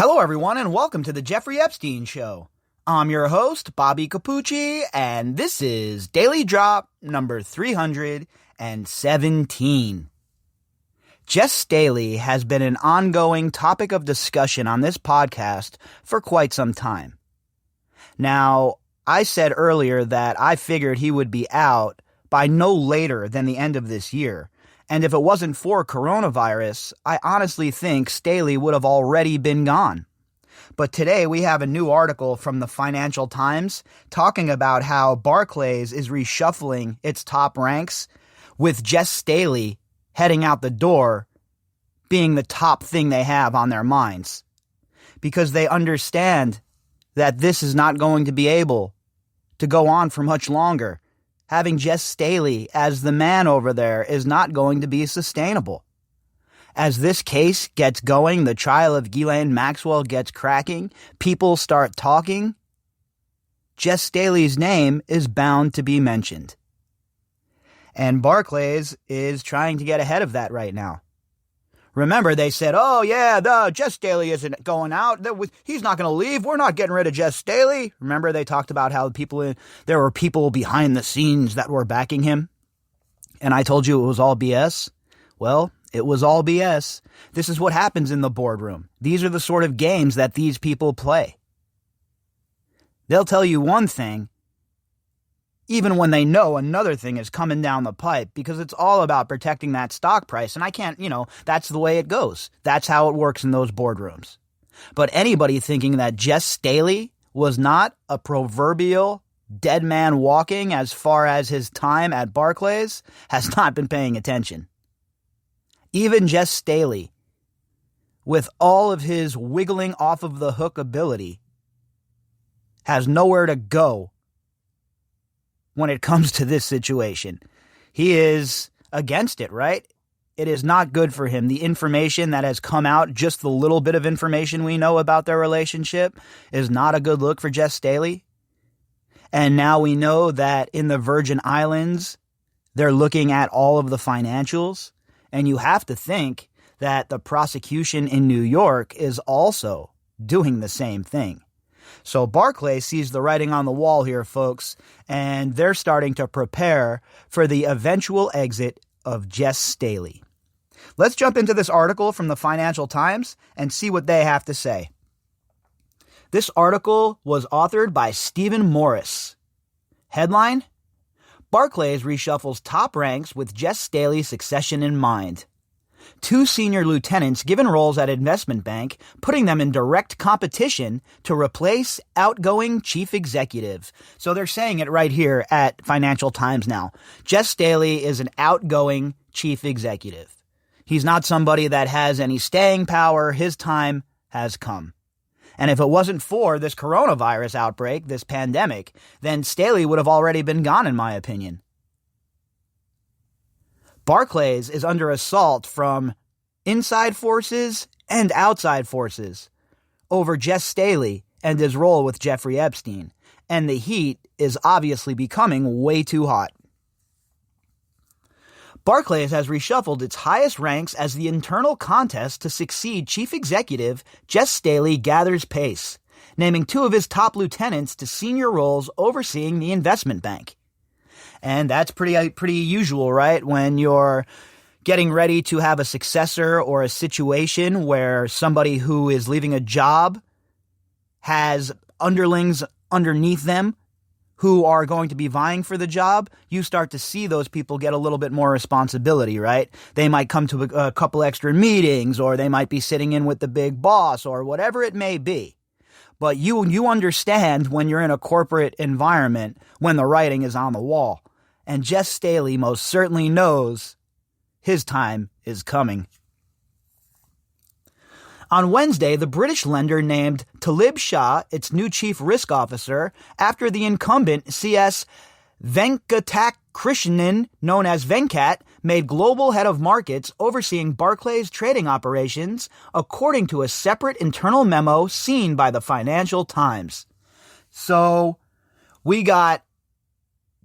Hello, everyone, and welcome to the Jeffrey Epstein Show. I'm your host, Bobbycapucci, and this is Daily Drop number 317. Jes Staley has been an ongoing topic of discussion on this podcast for quite some time. Now, I said earlier that I figured he would be out by no later than the end of this year. And if it wasn't for coronavirus, I honestly think Staley would have already been gone. But today we have a new article from the Financial Times talking about how Barclays is reshuffling its top ranks, with Jes Staley heading out the door being the top thing they have on their minds. Because they understand that this is not going to be able to go on for much longer. Having Jes Staley as the man over there is not going to be sustainable. As this case gets going, the trial of Ghislaine Maxwell gets cracking, people start talking, Jes Staley's name is bound to be mentioned. And Barclays is trying to get ahead of that right now. Remember, they said, Jes Staley isn't going out. He's not going to leave. We're not getting rid of Jes Staley. Remember, they talked about how there were people behind the scenes that were backing him. And I told you it was all BS. Well, it was all BS. This is what happens in the boardroom. These are the sort of games that these people play. They'll tell you one thing, even when they know another thing is coming down the pipe, because it's all about protecting that stock price. And I can't, that's the way it goes. That's how it works in those boardrooms. But anybody thinking that Jes Staley was not a proverbial dead man walking as far as his time at Barclays has not been paying attention. Even Jes Staley, with all of his wiggling off of the hook ability, has nowhere to go when it comes to this situation. He is against it, right? It is not good for him. The information that has come out, just the little bit of information we know about their relationship, is not a good look for Jes Staley. And now we know that in the Virgin Islands, they're looking at all of the financials. And you have to think that the prosecution in New York is also doing the same thing. So Barclays sees the writing on the wall here, folks, and they're starting to prepare for the eventual exit of Jes Staley. Let's jump into this article from the Financial Times and see what they have to say. This article was authored by Stephen Morris. Headline: Barclays reshuffles top ranks with Jes Staley's succession in mind. Two senior lieutenants given roles at investment bank, putting them in direct competition to replace outgoing chief executive. So they're saying it right here at Financial Times now. Jes Staley is an outgoing chief executive. He's not somebody that has any staying power. His time has come. And if it wasn't for this coronavirus outbreak, this pandemic, then Staley would have already been gone, in my opinion. Barclays is under assault from inside forces and outside forces over Jes Staley and his role with Jeffrey Epstein, and the heat is obviously becoming way too hot. Barclays has reshuffled its highest ranks as the internal contest to succeed chief executive Jes Staley gathers pace, naming two of his top lieutenants to senior roles overseeing the investment bank. And that's pretty usual, right? When you're getting ready to have a successor or a situation where somebody who is leaving a job has underlings underneath them who are going to be vying for the job, you start to see those people get a little bit more responsibility, right? They might come to a couple extra meetings, or they might be sitting in with the big boss, or whatever it may be. But you understand when you're in a corporate environment when the writing is on the wall. And Jes Staley most certainly knows his time is coming. On Wednesday, the British lender named Talib Shah its new chief risk officer after the incumbent C.S. Venkatakrishnan, known as Venkat, made global head of markets overseeing Barclays' trading operations, according to a separate internal memo seen by the Financial Times. So, we got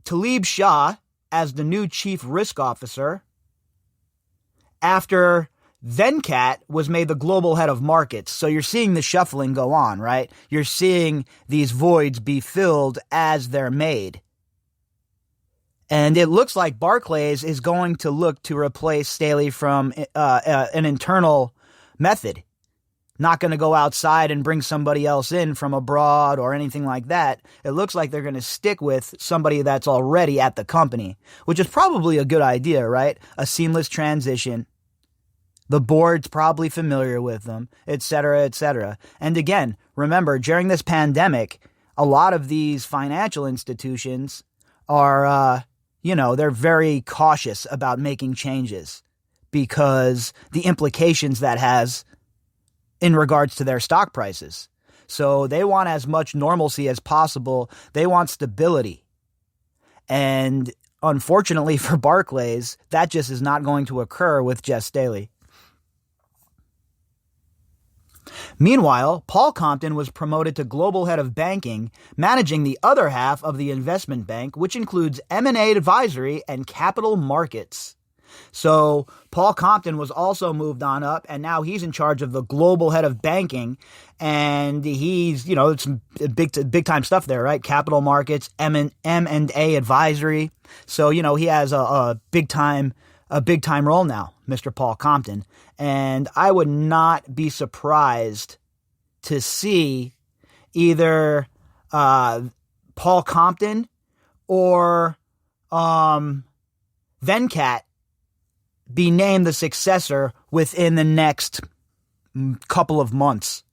Talib Shah as the new chief risk officer after Venkat was made the global head of markets. So you're seeing the shuffling go on, right? You're seeing these voids be filled as they're made. And it looks like Barclays is going to look to replace Staley from an internal method. Not going to go outside and bring somebody else in from abroad or anything like that. It looks like they're going to stick with somebody that's already at the company, which is probably a good idea, right? A seamless transition. The board's probably familiar with them, et cetera, et cetera. And again, remember, during this pandemic, a lot of these financial institutions are, they're very cautious about making changes because the implications that has in regards to their stock prices. So they want as much normalcy as possible. They want stability. And unfortunately for Barclays, that just is not going to occur with Jes Staley. Meanwhile, Paul Compton was promoted to global head of banking, managing the other half of the investment bank, which includes M&A advisory and capital markets. So Paul Compton was also moved on up, and now he's in charge of the global head of banking, and he's, it's big time stuff there, right? Capital markets, M&A advisory. So, he has a big time role now, Mr. Paul Compton. And I would not be surprised to see either Paul Compton or Venkat be named the successor within the next couple of months.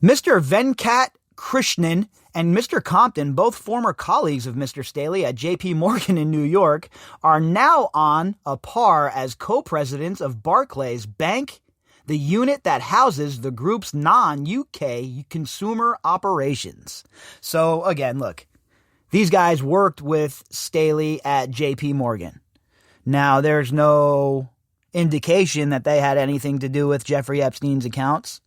Mr. Venkat Krishnan and Mr. Compton, both former colleagues of Mr. Staley at JP Morgan in New York, are now on a par as co-presidents of Barclays Bank, the unit that houses the group's non-UK consumer operations. So again, look, these guys worked with Staley at JP Morgan. Now, there's no indication that they had anything to do with Jeffrey Epstein's accounts.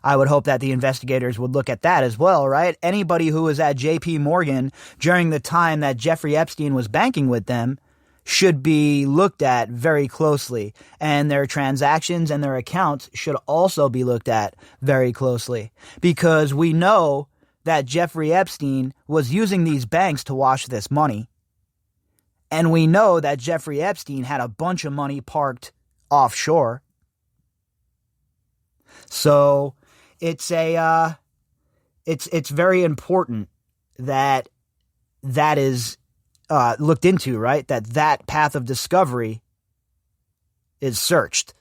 I would hope that the investigators would look at that as well, right? Anybody who was at JP Morgan during the time that Jeffrey Epstein was banking with them should be looked at very closely. And their transactions and their accounts should also be looked at very closely. Because we know that Jeffrey Epstein was using these banks to wash this money. And we know that Jeffrey Epstein had a bunch of money parked offshore. So it's very important that is looked into, right? That path of discovery is searched.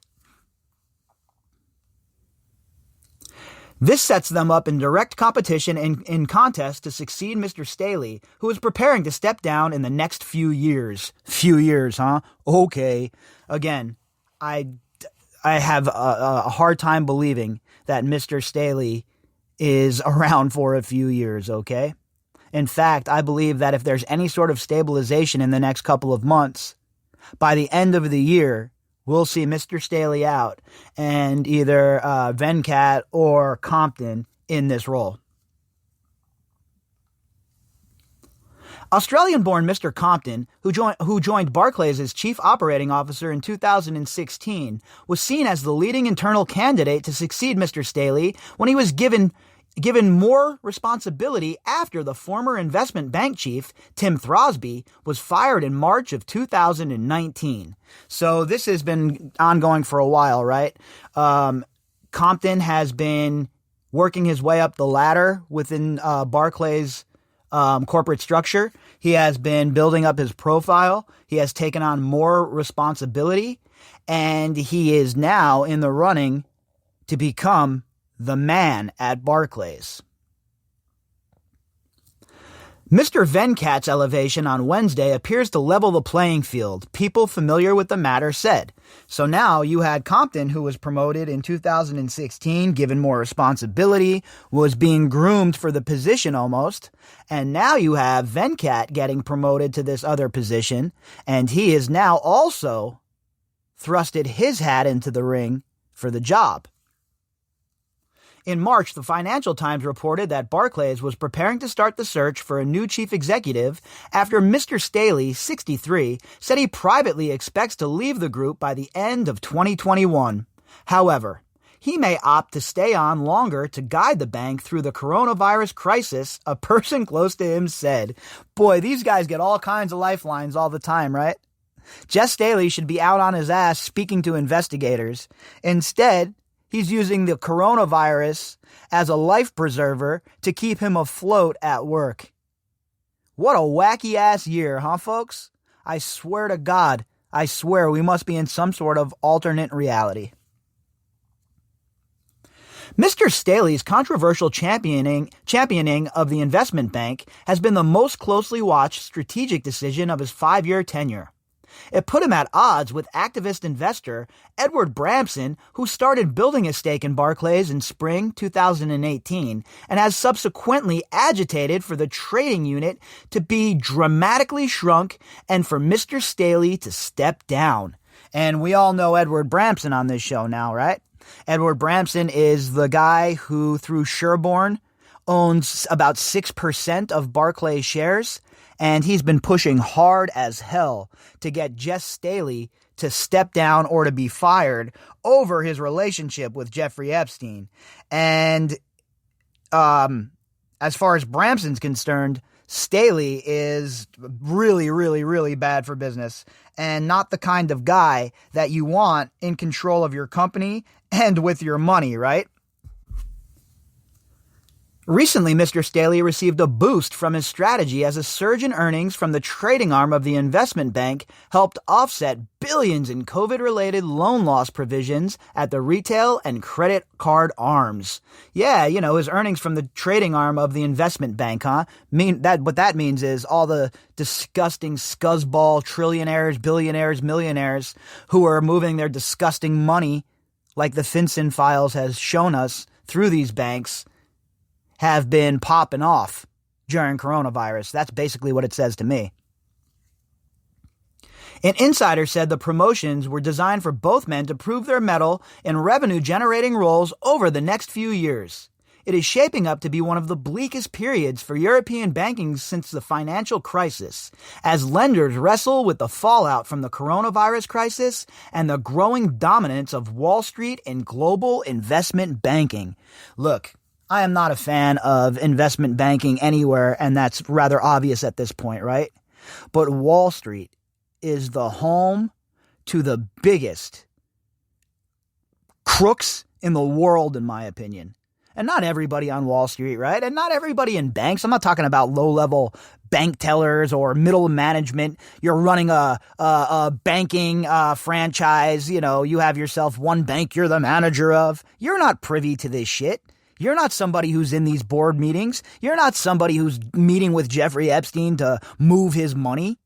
This sets them up in direct competition and in contest to succeed Mr. Staley, who is preparing to step down in the next few years. Few years, huh? Okay. Again, I have a hard time believing that Mr. Staley is around for a few years, okay? In fact, I believe that if there's any sort of stabilization in the next couple of months, by the end of the year, we'll see Mr. Staley out and either Venkat or Compton in this role. Australian-born Mr. Compton, who joined Barclays as chief operating officer in 2016, was seen as the leading internal candidate to succeed Mr. Staley when he was given more responsibility after the former investment bank chief, Tim Throsby, was fired in March of 2019. So this has been ongoing for a while, right? Compton has been working his way up the ladder within Barclays' corporate structure. He has been building up his profile. He has taken on more responsibility, and he is now in the running to become the man at Barclays. Mr. Venkat's elevation on Wednesday appears to level the playing field, people familiar with the matter said. So now you had Compton, who was promoted in 2016, given more responsibility, was being groomed for the position almost, and now you have Venkat getting promoted to this other position, and he is now also thrusted his hat into the ring for the job. In March, the Financial Times reported that Barclays was preparing to start the search for a new chief executive after Mr. Staley, 63, said he privately expects to leave the group by the end of 2021. However, he may opt to stay on longer to guide the bank through the coronavirus crisis, a person close to him said. Boy, these guys get all kinds of lifelines all the time, right? Jes Staley should be out on his ass speaking to investigators. Instead, he's using the coronavirus as a life preserver to keep him afloat at work. What a wacky-ass year, huh, folks? I swear to God, I swear we must be in some sort of alternate reality. Mr. Staley's controversial championing of the investment bank has been the most closely watched strategic decision of his 5-year tenure. It put him at odds with activist investor Edward Bramson, who started building a stake in Barclays in spring 2018 and has subsequently agitated for the trading unit to be dramatically shrunk and for Mr. Staley to step down. And we all know Edward Bramson on this show now, right? Edward Bramson is the guy who, through Sherborne, owns about 6% of Barclays shares, and he's been pushing hard as hell to get Jes Staley to step down or to be fired over his relationship with Jeffrey Epstein. And as far as Bramson's concerned, Staley is really, really, really bad for business and not the kind of guy that you want in control of your company and with your money, right? Recently, Mr. Staley received a boost from his strategy as a surge in earnings from the trading arm of the investment bank helped offset billions in COVID-related loan loss provisions at the retail and credit card arms. Yeah, his earnings from the trading arm of the investment bank, huh? What that means is all the disgusting scuzzball trillionaires, billionaires, millionaires who are moving their disgusting money, like the FinCEN files has shown us, through these banks, have been popping off during coronavirus. That's basically what it says to me. An insider said the promotions were designed for both men to prove their mettle in revenue-generating roles over the next few years. It is shaping up to be one of the bleakest periods for European banking since the financial crisis, as lenders wrestle with the fallout from the coronavirus crisis and the growing dominance of Wall Street in global investment banking. Look, I am not a fan of investment banking anywhere, and that's rather obvious at this point, right? But Wall Street is the home to the biggest crooks in the world, in my opinion. And not everybody on Wall Street, right? And not everybody in banks. I'm not talking about low-level bank tellers or middle management. You're running a banking franchise. You have yourself one bank you're the manager of. You're not privy to this shit. You're not somebody who's in these board meetings. You're not somebody who's meeting with Jeffrey Epstein to move his money.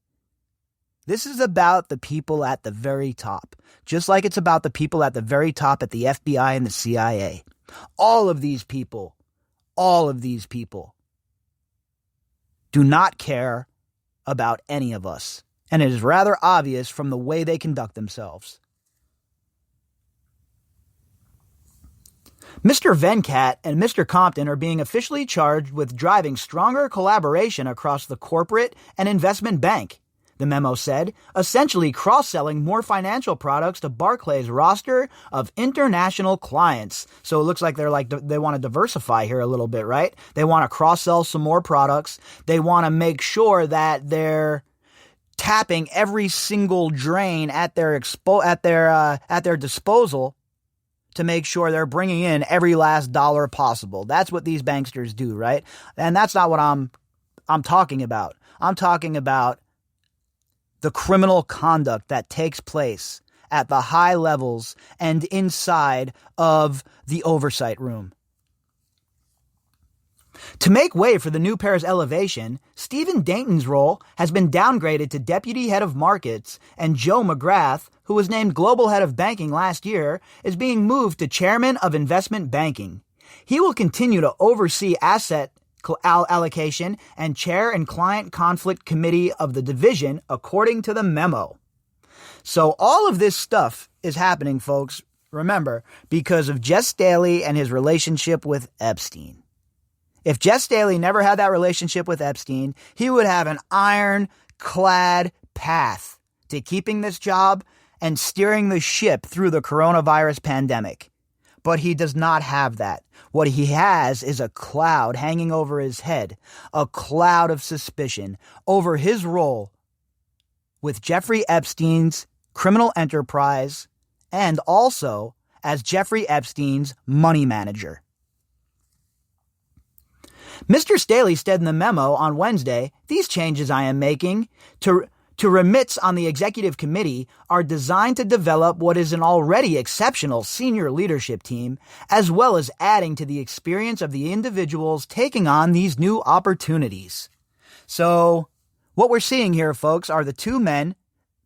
This is about the people at the very top, just like it's about the people at the very top at the FBI and the CIA. All of these people do not care about any of us, and it is rather obvious from the way they conduct themselves. Mr. Venkat and Mr. Compton are being officially charged with driving stronger collaboration across the corporate and investment bank, the memo said, essentially cross-selling more financial products to Barclays' roster of international clients. So it looks like they want to diversify here a little bit, right? They want to cross-sell some more products. They want to make sure that they're tapping every single drain at their disposal to make sure they're bringing in every last dollar possible. That's what these banksters do, right? And that's not what I'm talking about. I'm talking about the criminal conduct that takes place at the high levels and inside of the oversight room. To make way for the new pair's elevation, Stephen Dayton's role has been downgraded to Deputy Head of Markets, and Joe McGrath, who was named Global Head of Banking last year, is being moved to Chairman of Investment Banking. He will continue to oversee asset allocation and chair and client conflict committee of the division, according to the memo. So all of this stuff is happening, folks, Remember, because of Jes Staley and his relationship with Epstein. If Jes Staley never had that relationship with Epstein, he would have an ironclad path to keeping this job and steering the ship through the coronavirus pandemic. But he does not have that. What he has is a cloud hanging over his head, a cloud of suspicion over his role with Jeffrey Epstein's criminal enterprise and also as Jeffrey Epstein's money manager. Mr. Staley said in the memo on Wednesday, "These changes I am making to remits on the executive committee are designed to develop what is an already exceptional senior leadership team, as well as adding to the experience of the individuals taking on these new opportunities." So, what we're seeing here, folks, are the two men,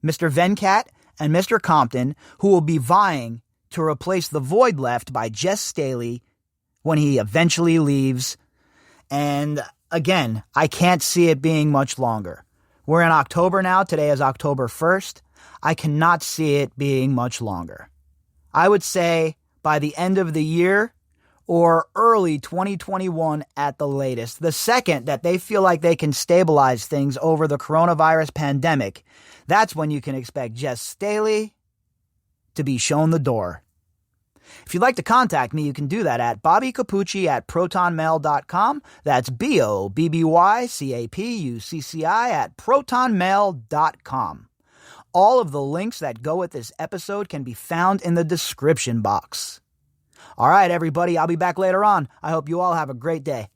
Mr. Venkat and Mr. Compton, who will be vying to replace the void left by Jes Staley when he eventually leaves. And again, I can't see it being much longer. We're in October now. Today is October 1st. I cannot see it being much longer. I would say by the end of the year or early 2021 at the latest. The second that they feel like they can stabilize things over the coronavirus pandemic, that's when you can expect Jes Staley to be shown the door. If you'd like to contact me, you can do that at bobbycapucci@protonmail.com. That's BOBBYCAPUCCI@protonmail.com. All of the links that go with this episode can be found in the description box. All right, everybody, I'll be back later on. I hope you all have a great day.